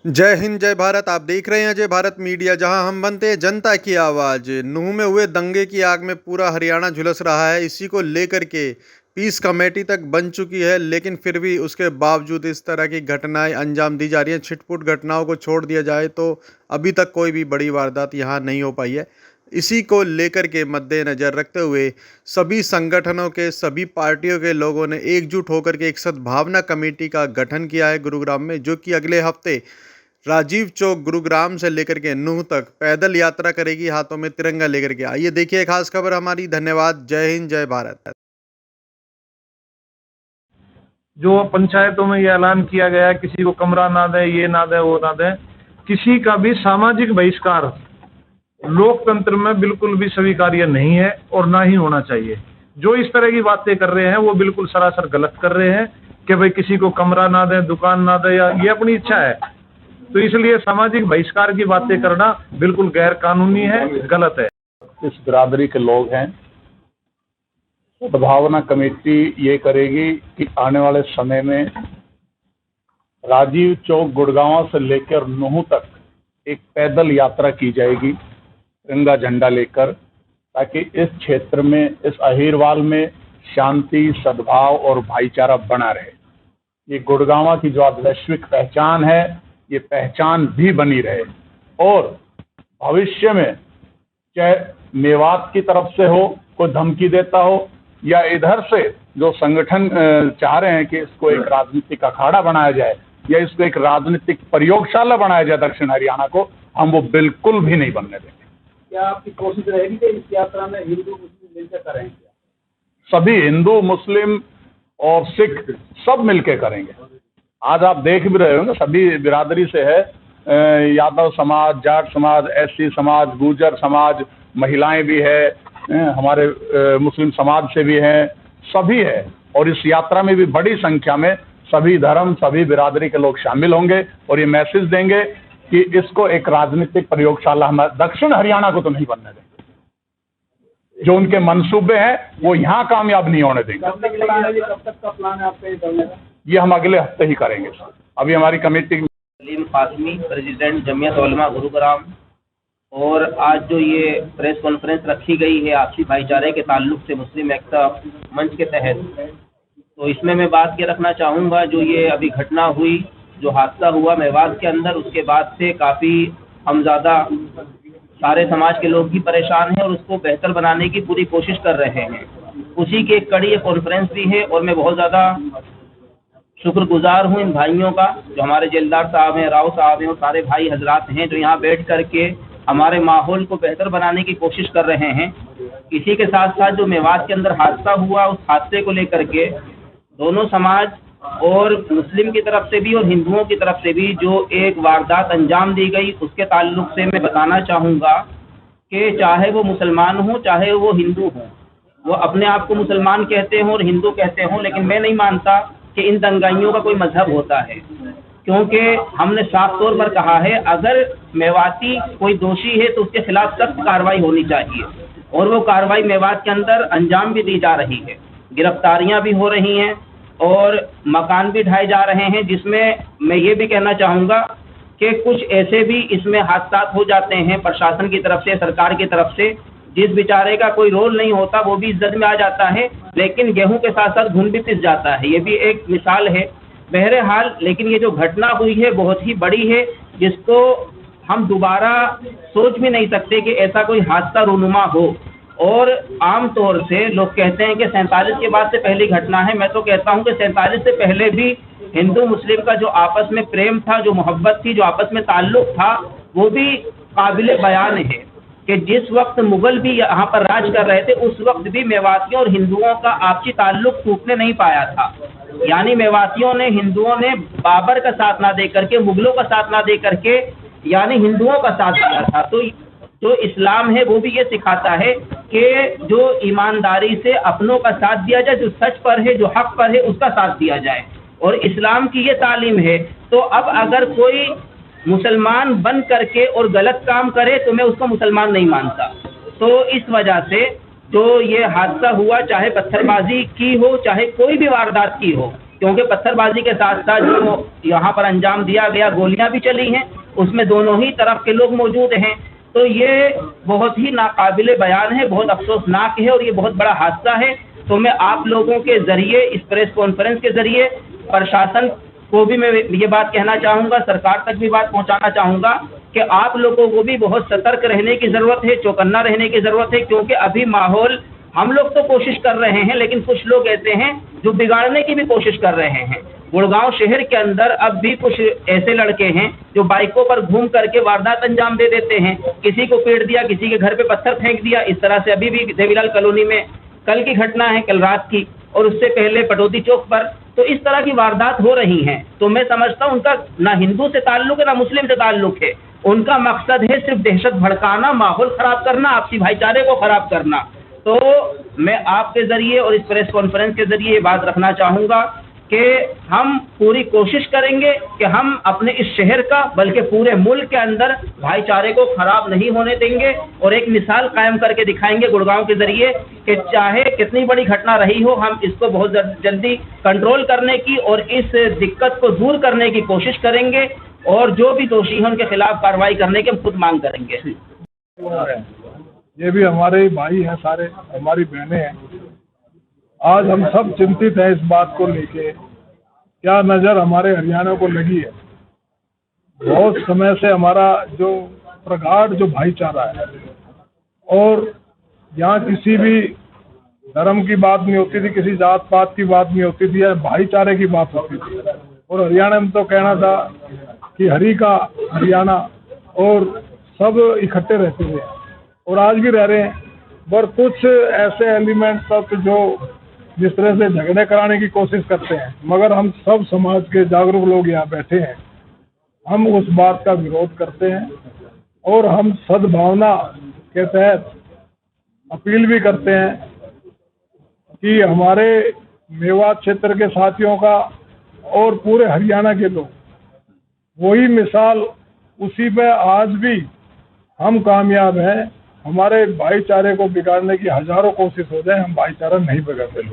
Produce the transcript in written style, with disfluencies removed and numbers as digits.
जय हिंद जय भारत। आप देख रहे हैं जय भारत मीडिया, जहां हम बनते हैं जनता की आवाज़। नूह में हुए दंगे की आग में पूरा हरियाणा झुलस रहा है। इसी को लेकर के पीस कमेटी तक बन चुकी है, लेकिन फिर भी उसके बावजूद इस तरह की घटनाएं अंजाम दी जा रही हैं। छिटपुट घटनाओं को छोड़ दिया जाए तो अभी तक कोई भी बड़ी वारदात यहाँ नहीं हो पाई है। इसी को लेकर के मद्देनज़र रखते हुए सभी संगठनों के, सभी पार्टियों के लोगों ने एकजुट होकर के एक सद्भावना कमेटी का गठन किया है गुरुग्राम में, जो कि अगले हफ्ते राजीव चौक गुरुग्राम से लेकर के नूह तक पैदल यात्रा करेगी, हाथों में तिरंगा लेकर के। आइए देखिए खास खबर हमारी। धन्यवाद। जय हिंद जय भारत। जो पंचायतों में ये ऐलान किया गया है, किसी को कमरा ना दे, ये ना दे, वो ना दे, किसी का भी सामाजिक बहिष्कार लोकतंत्र में बिल्कुल भी स्वीकार्य नहीं है और ना ही होना चाहिए। जो इस तरह की बातें कर रहे हैं वो बिल्कुल सरासर गलत कर रहे हैं कि भाई किसी को कमरा ना दे, दुकान ना दे, या ये अपनी इच्छा है। तो इसलिए सामाजिक बहिष्कार की बातें करना बिल्कुल गैर कानूनी है, गलत है। इस बिरादरी के लोग हैं। सद्भावना कमेटी ये करेगी कि आने वाले समय में राजीव चौक गुड़गांव से लेकर नूह तक एक पैदल यात्रा की जाएगी तिरंगा झंडा लेकर, ताकि इस क्षेत्र में, इस अहीरवाल में शांति, सद्भाव और भाईचारा बना रहे। ये गुड़गांव की जो आज वैश्विक पहचान है, ये पहचान भी बनी रहे और भविष्य में चाहे मेवात की तरफ से हो कोई धमकी देता हो, या इधर से जो संगठन चाह रहे हैं कि इसको एक राजनीतिक अखाड़ा बनाया जाए या इसको एक राजनीतिक प्रयोगशाला बनाया जाए दक्षिण हरियाणा को, हम वो बिल्कुल भी नहीं बनने देंगे। क्या आपकी कोशिश रहेगी कि इस यात्रा में हिंदू मुस्लिम मिलकर करें? सभी हिंदू, मुस्लिम और सिख सब मिलकर करेंगे। आज आप देख भी रहे होंगे सभी बिरादरी से है, यादव समाज, जाट समाज, एससी समाज, गुर्जर समाज, महिलाएं भी है, हमारे मुस्लिम समाज से भी हैं, सभी है। और इस यात्रा में भी बड़ी संख्या में सभी धर्म, सभी बिरादरी के लोग शामिल होंगे और ये मैसेज देंगे कि इसको एक राजनीतिक प्रयोगशाला हम दक्षिण हरियाणा को तो नहीं बनने देंगे। जो उनके मंसूबे हैं वो यहाँ कामयाब नहीं होने देंगे। कब तक का प्लान है आपके करने का? ये हम अगले हफ्ते ही करेंगे सर। अभी हमारी कमेटी सलीम कासमी, प्रेसिडेंट जमियत उलमा गुरुग्राम, और आज जो ये प्रेस कॉन्फ्रेंस रखी गई है आपसी भाईचारे के ताल्लुक से मुस्लिम एकता मंच के तहत, तो इसमें मैं बात ये रखना चाहूँगा, जो ये अभी घटना हुई, जो हादसा हुआ मेवात के अंदर, उसके बाद से काफ़ी हम ज़्यादा सारे समाज के लोग भी परेशान हैं और उसको बेहतर बनाने की पूरी कोशिश कर रहे हैं। उसी की एक कड़ी ये कॉन्फ्रेंस भी है और मैं बहुत ज़्यादा शुक्रगुजार हूँ इन भाइयों का, जो हमारे जेलदार साहब हैं, राव साहब हैं और सारे भाई हजरात हैं, जो यहाँ बैठ कर के हमारे माहौल को बेहतर बनाने की कोशिश कर रहे हैं। इसी के साथ साथ जो मेवात के अंदर हादसा हुआ, उस हादसे को लेकर के दोनों समाज और मुस्लिम की तरफ से भी और हिंदुओं की तरफ से भी जो एक वारदात अंजाम दी गई, उसके ताल्लुक से मैं बताना चाहूँगा कि चाहे वो मुसलमान हो चाहे वो हिंदू हो, वो अपने आप को मुसलमान कहते हों और हिंदू कहते हों, लेकिन मैं नहीं मानता कि इन दंगाइयों का कोई मजहब होता है, क्योंकि हमने साफ तौर पर कहा है अगर मेवाती कोई दोषी है तो उसके खिलाफ सख्त कार्रवाई होनी चाहिए, और वो कार्रवाई मेवात के अंदर अंजाम भी दी जा रही है। गिरफ्तारियां भी हो रही हैं और मकान भी ढाए जा रहे हैं, जिसमें मैं ये भी कहना चाहूँगा कि कुछ ऐसे भी इसमें हादसा हो जाते हैं प्रशासन की तरफ से, सरकार की तरफ से, जिस बेचारे का कोई रोल नहीं होता वो भी इज्जत में आ जाता है, लेकिन गेहूं के साथ साथ घुन भी पिस जाता है। ये भी एक मिसाल है। बहरहाल, लेकिन ये जो घटना हुई है बहुत ही बड़ी है, जिसको हम दोबारा सोच भी नहीं सकते कि ऐसा कोई हादसा रूनुमा हो। और आम तौर से लोग कहते हैं कि 47 के बाद से पहली घटना है। मैं तो कहता हूं कि 47 से पहले भी हिंदू मुस्लिम का जो आपस में प्रेम था, जो मोहब्बत थी, जो आपस में ताल्लुक था, वो भी काबिल बयान है कि जिस वक्त मुगल भी यहाँ पर राज कर रहे थे, उस वक्त भी मेवातियों और हिंदुओं का आपसी ताल्लुक टूटने नहीं पाया था। यानी मेवातियों ने, हिंदुओं ने बाबर का साथ ना दे करके, मुगलों का साथ ना दे करके, यानी हिंदुओं का साथ दिया था। तो जो इस्लाम है वो भी ये सिखाता है कि जो ईमानदारी से अपनों का साथ दिया जाए, जो सच पर है, जो हक पर है, उसका साथ दिया जाए, और इस्लाम की ये तालीम है। तो अब अगर कोई मुसलमान बन करके और गलत काम करे तो मैं उसको मुसलमान नहीं मानता। तो इस वजह से जो ये हादसा हुआ, चाहे पत्थरबाजी की हो, चाहे कोई भी वारदात की हो, क्योंकि पत्थरबाजी के साथ साथ जो यहाँ पर अंजाम दिया गया, गोलियां भी चली हैं, उसमें दोनों ही तरफ के लोग मौजूद हैं। तो ये बहुत ही नाकाबिले बयान है, बहुत अफसोसनाक है और ये बहुत बड़ा हादसा है। तो मैं आप लोगों के ज़रिए, इस प्रेस कॉन्फ्रेंस के ज़रिए प्रशासन को भी मैं ये बात कहना चाहूँगा, सरकार तक भी बात पहुँचाना चाहूँगा कि आप लोगों को भी बहुत सतर्क रहने की ज़रूरत है, चौकन्ना रहने की ज़रूरत है, क्योंकि अभी माहौल हम लोग तो कोशिश कर रहे हैं, लेकिन कुछ लोग ऐसे हैं जो बिगाड़ने की भी कोशिश कर रहे हैं। गुड़गांव शहर के अंदर अब भी कुछ ऐसे लड़के हैं जो बाइकों पर घूम करके वारदात अंजाम दे देते हैं, किसी को पीट दिया, किसी के घर पे पत्थर फेंक दिया। इस तरह से अभी भी देवीलाल कॉलोनी में कल की घटना है, कल रात की, और उससे पहले पटौदी चौक पर। तो इस तरह की वारदात हो रही हैं। तो मैं समझता हूँ उनका ना हिंदू से ताल्लुक है ना मुस्लिम से ताल्लुक है, उनका मकसद है सिर्फ दहशत भड़काना, माहौल खराब करना, आपसी भाईचारे को खराब करना। तो मैं आपके जरिए और इस प्रेस कॉन्फ्रेंस के जरिए ये बात रखना चाहूँगा कि हम पूरी कोशिश करेंगे कि हम अपने इस शहर का बल्कि पूरे मुल्क के अंदर भाईचारे को खराब नहीं होने देंगे और एक मिसाल कायम करके दिखाएंगे गुड़गांव के जरिए कि चाहे कितनी बड़ी घटना रही हो, हम इसको बहुत जल्दी कंट्रोल करने की और इस दिक्कत को दूर करने की कोशिश करेंगे और जो भी दोषी हैं उनके खिलाफ कार्रवाई करने की हम खुद मांग करेंगे। ये भी हमारे ही भाई हैं, सारे हमारी बहनें हैं। आज हम सब चिंतित हैं इस बात को लेके, क्या नज़र हमारे हरियाणा को लगी है। बहुत समय से हमारा जो प्रगाढ़ जो भाईचारा है, और यहाँ किसी भी धर्म की बात नहीं होती थी, किसी जात पात की बात नहीं होती थी, या भाईचारे की बात होती थी। और हरियाणा में तो कहना था कि हरि का हरियाणा, और सब इकट्ठे रहते थे और आज भी रह रहे हैं। पर कुछ ऐसे एलिमेंट तक जो जिस तरह से झगड़े कराने की कोशिश करते हैं, मगर हम सब समाज के जागरूक लोग यहाँ बैठे हैं, हम उस बात का विरोध करते हैं और हम सद्भावना के तहत अपील भी करते हैं कि हमारे मेवात क्षेत्र के साथियों का और पूरे हरियाणा के लोग वही मिसाल, उसी पे आज भी हम कामयाब हैं। हमारे भाईचारे को बिगाड़ने की हजारों कोशिश हो जाए, हम भाईचारा नहीं बिगाड़ते।